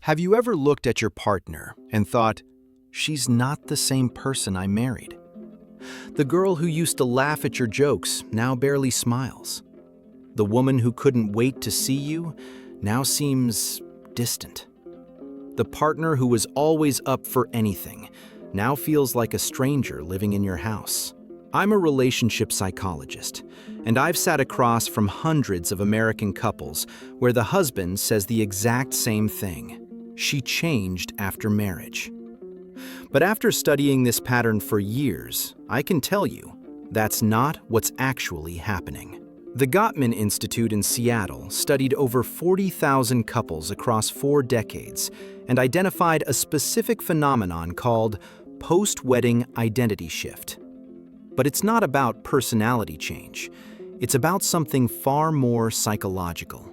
Have you ever looked at your partner and thought, she's not the same person I married? The girl who used to laugh at your jokes now barely smiles. The woman who couldn't wait to see you now seems distant. The partner who was always up for anything now feels like a stranger living in your house. I'm a relationship psychologist, and I've sat across from hundreds of American couples where the husband says the exact same thing. She changed after marriage. But after studying this pattern for years, I can tell you that's not what's actually happening. The Gottman Institute in Seattle studied over 40,000 couples across 4 decades and identified a specific phenomenon called post-wedding identity shift. But it's not about personality change. It's about something far more psychological.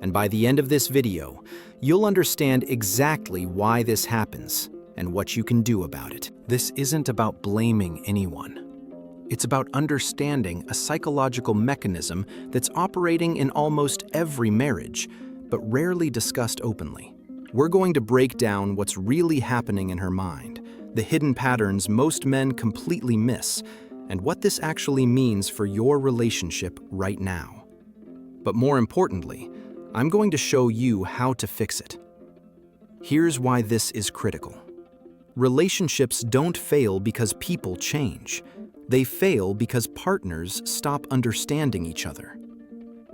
And by the end of this video, you'll understand exactly why this happens and what you can do about it. This isn't about blaming anyone. It's about understanding a psychological mechanism that's operating in almost every marriage, but rarely discussed openly. We're going to break down what's really happening in her mind, the hidden patterns most men completely miss, and what this actually means for your relationship right now. But more importantly, I'm going to show you how to fix it. Here's why this is critical. Relationships don't fail because people change. They fail because partners stop understanding each other.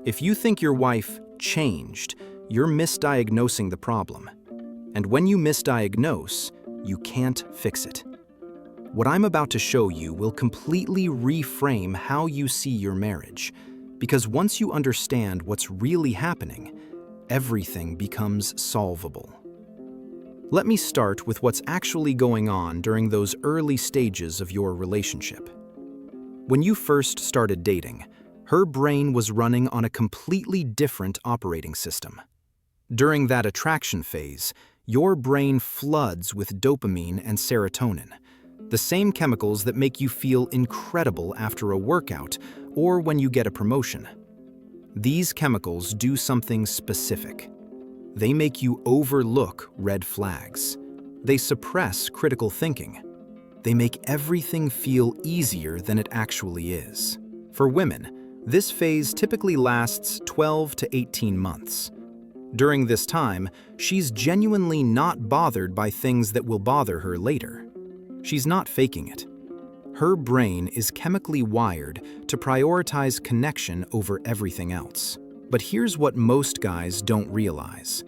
If you think your wife changed, you're misdiagnosing the problem. And when you misdiagnose, you can't fix it. What I'm about to show you will completely reframe how you see your marriage, because once you understand what's really happening, everything becomes solvable. Let me start with what's actually going on during those early stages of your relationship. When you first started dating, her brain was running on a completely different operating system. During that attraction phase, your brain floods with dopamine and serotonin, the same chemicals that make you feel incredible after a workout or when you get a promotion. These chemicals do something specific. They make you overlook red flags. They suppress critical thinking. They make everything feel easier than it actually is. For women, this phase typically lasts 12 to 18 months. During this time, she's genuinely not bothered by things that will bother her later. She's not faking it. Her brain is chemically wired to prioritize connection over everything else. But here's what most guys don't realize.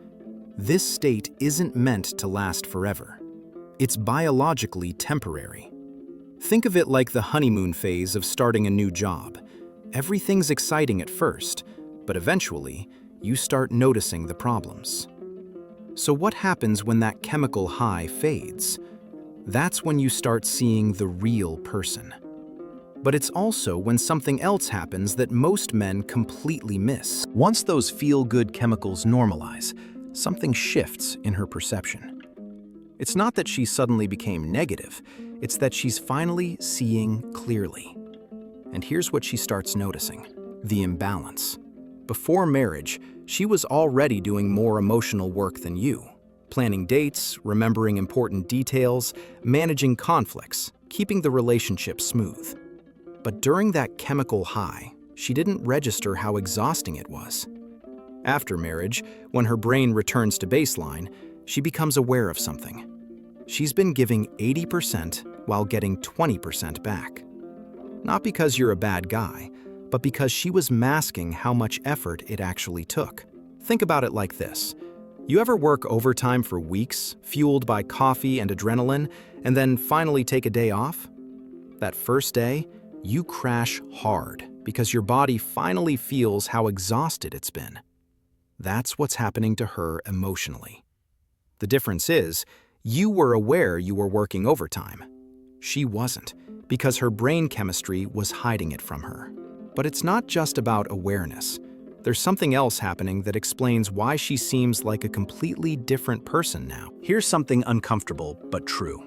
This state isn't meant to last forever. It's biologically temporary. Think of it like the honeymoon phase of starting a new job. Everything's exciting at first, but eventually, you start noticing the problems. So what happens when that chemical high fades? That's when you start seeing the real person. But it's also when something else happens that most men completely miss. Once those feel-good chemicals normalize, something shifts in her perception. It's not that she suddenly became negative, it's that she's finally seeing clearly. And here's what she starts noticing: the imbalance. Before marriage, she was already doing more emotional work than you. Planning dates, remembering important details, managing conflicts, keeping the relationship smooth. But during that chemical high, she didn't register how exhausting it was. After marriage, when her brain returns to baseline, she becomes aware of something. She's been giving 80% while getting 20% back. Not because you're a bad guy, but because she was masking how much effort it actually took. Think about it like this. You ever work overtime for weeks, fueled by coffee and adrenaline, and then finally take a day off? That first day, you crash hard because your body finally feels how exhausted it's been. That's what's happening to her emotionally. The difference is, you were aware you were working overtime. She wasn't, because her brain chemistry was hiding it from her. But it's not just about awareness. There's something else happening that explains why she seems like a completely different person now. Here's something uncomfortable but true.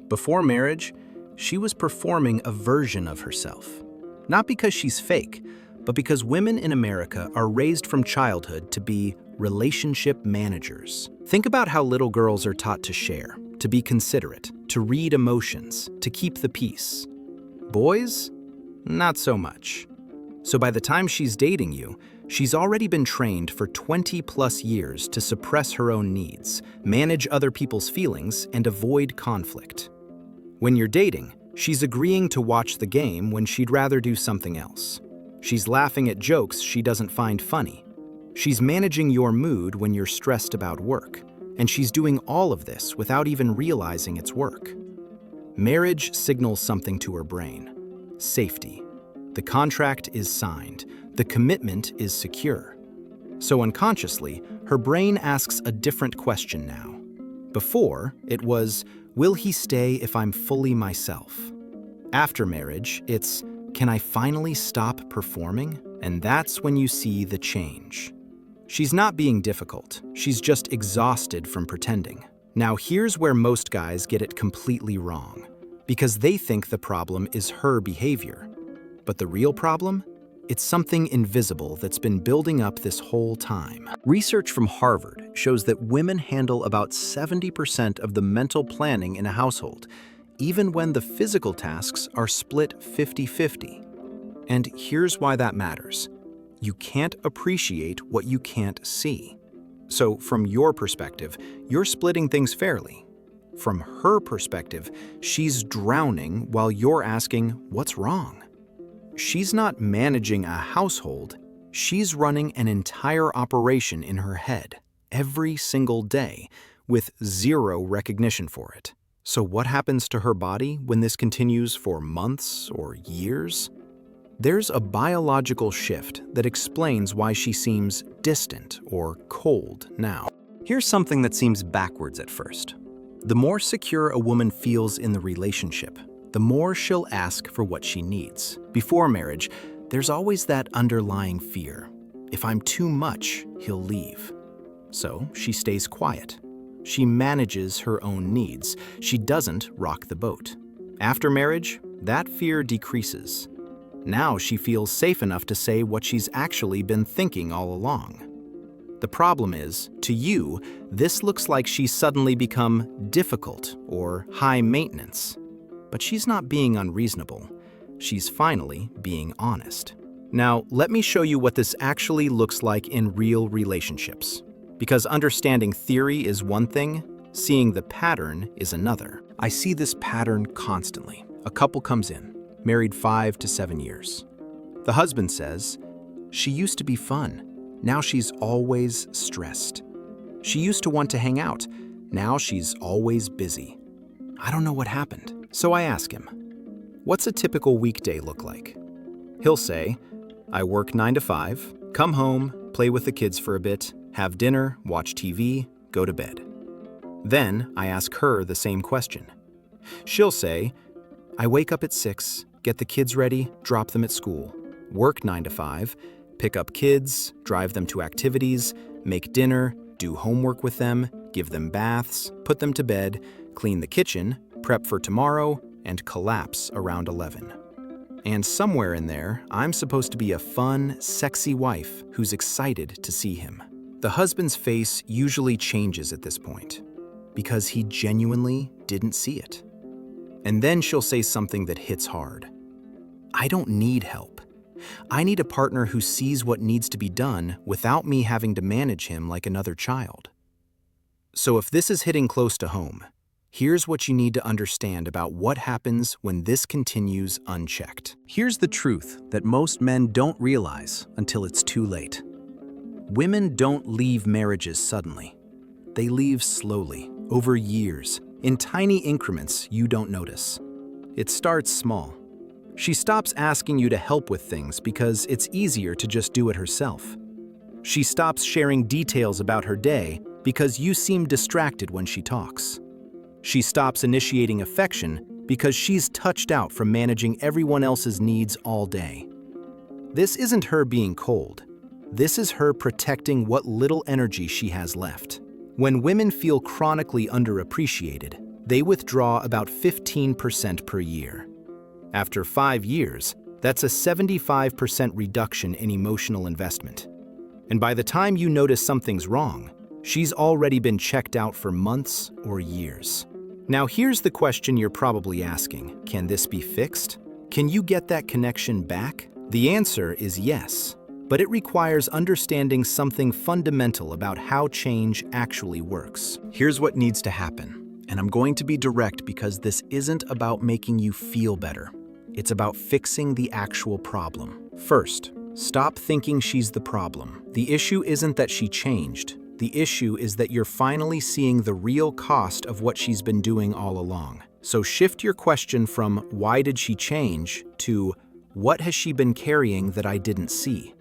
Before marriage, she was performing a version of herself. Not because she's fake, but because women in America are raised from childhood to be relationship managers. Think about how little girls are taught to share, to be considerate, to read emotions, to keep the peace. Boys? Not so much. So by the time she's dating you, she's already been trained for 20+ years to suppress her own needs, manage other people's feelings, and avoid conflict. When you're dating, she's agreeing to watch the game when she'd rather do something else. She's laughing at jokes she doesn't find funny. She's managing your mood when you're stressed about work, and she's doing all of this without even realizing it's work. Marriage signals something to her brain: safety. The contract is signed. The commitment is secure. So unconsciously, her brain asks a different question now. Before, it was, will he stay if I'm fully myself? After marriage, it's, can I finally stop performing? And that's when you see the change. She's not being difficult. She's just exhausted from pretending. Now here's where most guys get it completely wrong, because they think the problem is her behavior. But the real problem? It's something invisible that's been building up this whole time. Research from Harvard shows that women handle about 70% of the mental planning in a household, even when the physical tasks are split 50-50. And here's why that matters. You can't appreciate what you can't see. So from your perspective, you're splitting things fairly. From her perspective, she's drowning while you're asking, what's wrong? She's not managing a household, she's running an entire operation in her head, every single day, with zero recognition for it. So what happens to her body when this continues for months or years? There's a biological shift that explains why she seems distant or cold now. Here's something that seems backwards at first. The more secure a woman feels in the relationship, the more she'll ask for what she needs. Before marriage, there's always that underlying fear. If I'm too much, he'll leave. So she stays quiet. She manages her own needs. She doesn't rock the boat. After marriage, that fear decreases. Now she feels safe enough to say what she's actually been thinking all along. The problem is, to you, this looks like she's suddenly become difficult or high maintenance. But she's not being unreasonable. She's finally being honest. Now, let me show you what this actually looks like in real relationships. Because understanding theory is one thing, seeing the pattern is another. I see this pattern constantly. A couple comes in, married 5 to 7 years. The husband says, she used to be fun. Now she's always stressed. She used to want to hang out. Now she's always busy. I don't know what happened. So I ask him, what's a typical weekday look like? He'll say, I work 9 to 5, come home, play with the kids for a bit, have dinner, watch TV, go to bed. Then I ask her the same question. She'll say, I wake up at 6, get the kids ready, drop them at school, work 9 to 5, pick up kids, drive them to activities, make dinner, do homework with them, give them baths, put them to bed, clean the kitchen, prep for tomorrow, and collapse around 11. And somewhere in there, I'm supposed to be a fun, sexy wife who's excited to see him. The husband's face usually changes at this point because he genuinely didn't see it. And then she'll say something that hits hard. I don't need help. I need a partner who sees what needs to be done without me having to manage him like another child. So if this is hitting close to home, here's what you need to understand about what happens when this continues unchecked. Here's the truth that most men don't realize until it's too late. Women don't leave marriages suddenly. They leave slowly, over years, in tiny increments you don't notice. It starts small. She stops asking you to help with things because it's easier to just do it herself. She stops sharing details about her day because you seem distracted when she talks. She stops initiating affection because she's touched out from managing everyone else's needs all day. This isn't her being cold. This is her protecting what little energy she has left. When women feel chronically underappreciated, they withdraw about 15% per year. After 5 years, that's a 75% reduction in emotional investment. And by the time you notice something's wrong, she's already been checked out for months or years. Now here's the question you're probably asking. Can this be fixed? Can you get that connection back? The answer is yes, but it requires understanding something fundamental about how change actually works. Here's what needs to happen, and I'm going to be direct because this isn't about making you feel better. It's about fixing the actual problem. First, stop thinking she's the problem. The issue isn't that she changed. The issue is that you're finally seeing the real cost of what she's been doing all along. So shift your question from why did she change to what has she been carrying that I didn't see?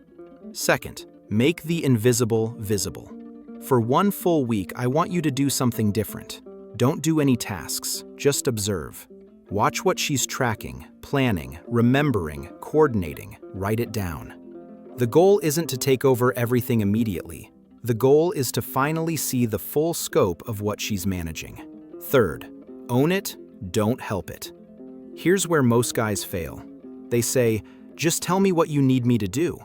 Second, make the invisible visible. For one full week, I want you to do something different. Don't do any tasks, just observe. Watch what she's tracking, planning, remembering, coordinating. Write it down. The goal isn't to take over everything immediately. The goal is to finally see the full scope of what she's managing. Third, own it, don't help it. Here's where most guys fail. They say, just tell me what you need me to do.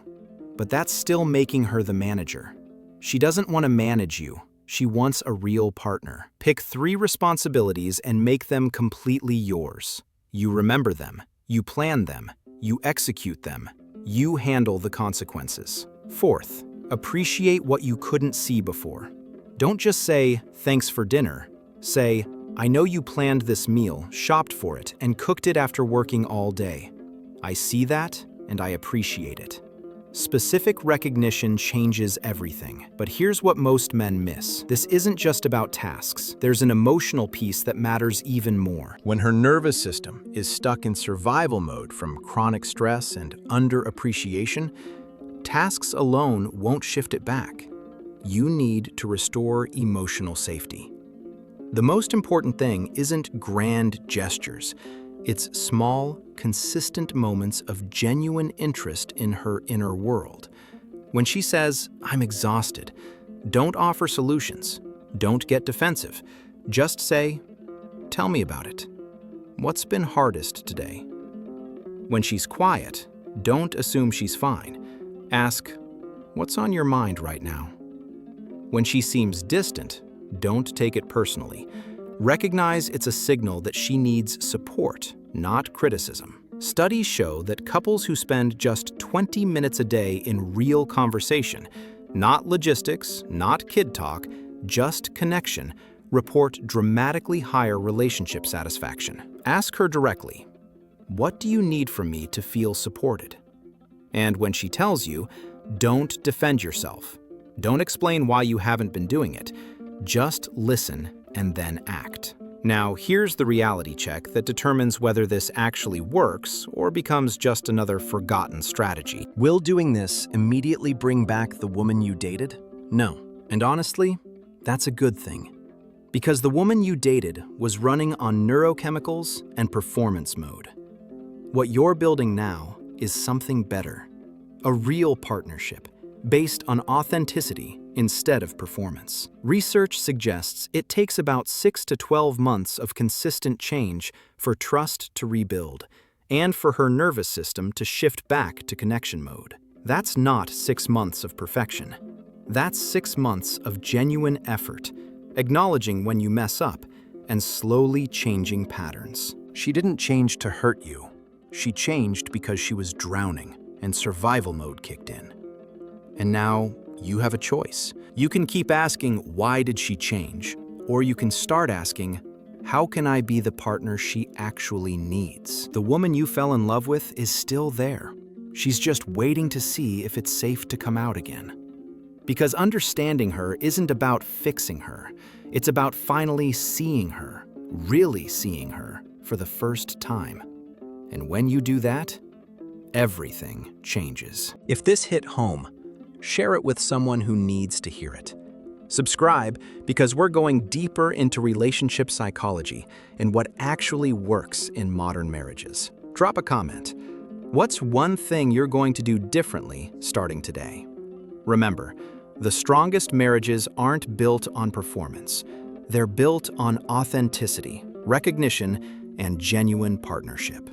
But that's still making her the manager. She doesn't want to manage you. She wants a real partner. Pick 3 responsibilities and make them completely yours. You remember them, you plan them, you execute them, you handle the consequences. Fourth, appreciate what you couldn't see before. Don't just say, thanks for dinner. Say, I know you planned this meal, shopped for it, and cooked it after working all day. I see that, and I appreciate it. Specific recognition changes everything. But here's what most men miss. This isn't just about tasks. There's an emotional piece that matters even more. When her nervous system is stuck in survival mode from chronic stress and underappreciation, tasks alone won't shift it back. You need to restore emotional safety. The most important thing isn't grand gestures. It's small, consistent moments of genuine interest in her inner world. When she says, I'm exhausted, don't offer solutions. Don't get defensive. Just say, tell me about it. What's been hardest today? When she's quiet, don't assume she's fine. Ask, what's on your mind right now? When she seems distant, don't take it personally. Recognize it's a signal that she needs support, not criticism. Studies show that couples who spend just 20 minutes a day in real conversation, not logistics, not kid talk, just connection, report dramatically higher relationship satisfaction. Ask her directly, what do you need from me to feel supported? And when she tells you, don't defend yourself. Don't explain why you haven't been doing it. Just listen and then act. Now, here's the reality check that determines whether this actually works or becomes just another forgotten strategy. Will doing this immediately bring back the woman you dated? No. And honestly, that's a good thing. Because the woman you dated was running on neurochemicals and performance mode. What you're building now is something better. A real partnership, based on authenticity instead of performance. Research suggests it takes about 6 to 12 months of consistent change for trust to rebuild, and for her nervous system to shift back to connection mode. That's not 6 months of perfection. That's 6 months of genuine effort, acknowledging when you mess up, and slowly changing patterns. She didn't change to hurt you. She changed because she was drowning, and survival mode kicked in. And now, you have a choice. You can keep asking, why did she change? Or you can start asking, how can I be the partner she actually needs? The woman you fell in love with is still there. She's just waiting to see if it's safe to come out again. Because understanding her isn't about fixing her. It's about finally seeing her, really seeing her, for the first time. And when you do that, everything changes. If this hit home, share it with someone who needs to hear it. Subscribe because we're going deeper into relationship psychology and what actually works in modern marriages. Drop a comment. What's one thing you're going to do differently starting today? Remember, the strongest marriages aren't built on performance. They're built on authenticity, recognition, and genuine partnership.